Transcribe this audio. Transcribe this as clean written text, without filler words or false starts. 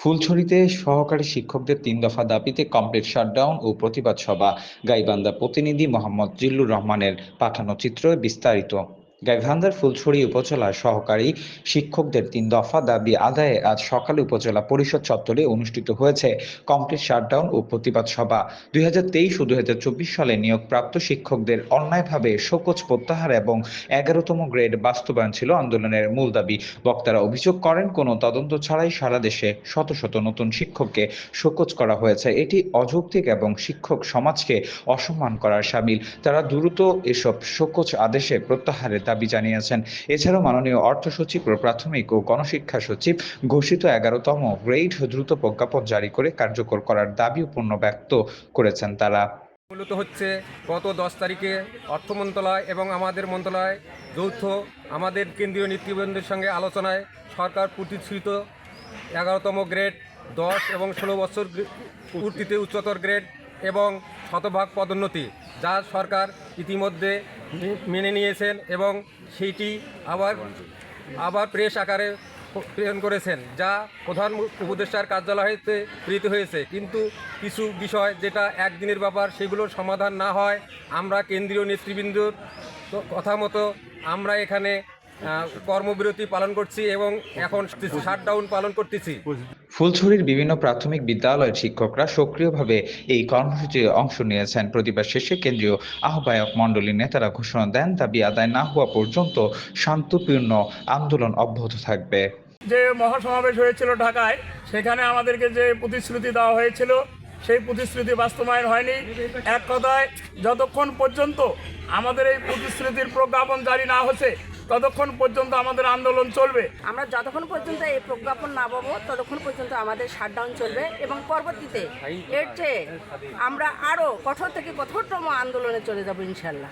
ফুলছড়িতে সহকারী শিক্ষকদের ৩ দফা দাবিতে কমপ্লিট শাটডাউন ও প্রতিবাদ সভা। গাইবান্ধা প্রতিনিধি মোহাম্মদ জিল্লুর রহমানের পাঠানো চিত্রে বিস্তারিত। গাইবান্ধার ফুলছড়ি উপজেলার সহকারী শিক্ষকদের ৩ দফা দাবি আদায়ে আজ সকালে উপজেলা পরিষদ চত্বরে অনুষ্ঠিত হয়েছে কমপ্লিট শাটডাউন ও প্রতিবাদ সভা। ২০২৩ ও ২০২৪ সালে নিয়োগপ্রাপ্ত শিক্ষকদের অন্যায়ভাবে শোকজ প্রত্যাহার এবং ১১তম গ্রেড বাস্তবায়ন ছিল আন্দোলনের মূল দাবি। বক্তারা অভিযোগ করেন, কোনো তদন্ত ছাড়াই সারা দেশে শত শত নতুন শিক্ষককে শোকজ করা হয়েছে। এটি অযৌক্তিক এবং শিক্ষক সমাজকে অসম্মান করার শামিল। তারা দ্রুত এসব শোকজ আদেশে প্রত্যাহারের দাবি জানিয়েছেন। এছাড়াও মাননীয় অর্থ সচিব ও প্রাথমিক ও গণশিক্ষা সচিব ঘোষিত ১১তম গ্রেড দ্রুত প্রজ্ঞাপন জারি করে কার্যকর করার দাবিও পুনর্ব্যক্ত করেছেন তারা। মূলত হচ্ছে গত 10 তারিখে অর্থ মন্ত্রণালয় এবং আমাদের মন্ত্রণালয় যৌথ আমাদের কেন্দ্রীয় নেতৃবৃন্দের সঙ্গে আলোচনায় সরকার প্রতিশ্রুত 11তম গ্রেড 10 এবং 16 বছর পূর্তিতে উচ্চতর গ্রেড এবং শতভাগ পদোন্নতি যা সরকার ইতিমধ্যে মেনে নিয়েছেন এবং সেইটি আবার প্রেস আকারে প্রেরণ করেছেন, যা প্রধান উপদেষ্টার কার্যালয়তে প্রেরিত হয়েছে। কিন্তু কিছু বিষয় যেটা একদিনের ব্যাপার, সেগুলোর সমাধান না হয় আমরা কেন্দ্রীয় নেতৃবৃন্দর কথা মতো আমরা এখানে কর্মবিরতি পালন করছি এবং এখন শাটডাউন পালন করতেছি। ফুলছড়ির বিভিন্ন প্রাথমিক বিদ্যালয়ের শিক্ষকরা সক্রিয়ভাবে এই কর্মসূচিতে অংশ নিয়েছেন। প্রতিবাদ শেষে কেন্দ্রীয় আহ্বায়ক মণ্ডলীর নেতারা ঘোষণা দেন, দাবি আদায় না হওয়া পর্যন্ত শান্তিপূর্ণ আন্দোলন অব্যাহত থাকবে। যে মহাসমাবেশ হয়েছিল ঢাকায়, সেখানে আমাদেরকে যে প্রতিশ্রুতি দেওয়া হয়েছিল সেই প্রতিশ্রুতি বাস্তবায়ন হয়নি। এক কথায়, যতক্ষণ পর্যন্ত আমাদের এই প্রতিশ্রুতির প্রজ্ঞাপন জারি না হচ্ছে ততক্ষণ পর্যন্ত আমাদের আন্দোলন চলবে। আমরা যতক্ষণ পর্যন্ত এই প্রজ্ঞাপন না পাবো ততক্ষণ পর্যন্ত আমাদের শাটডাউন চলবে এবং পরবর্তীতে এর চেয়ে আমরা আরও কঠোর থেকে কঠোরতম আন্দোলনে চলে যাব ইনশাল্লাহ।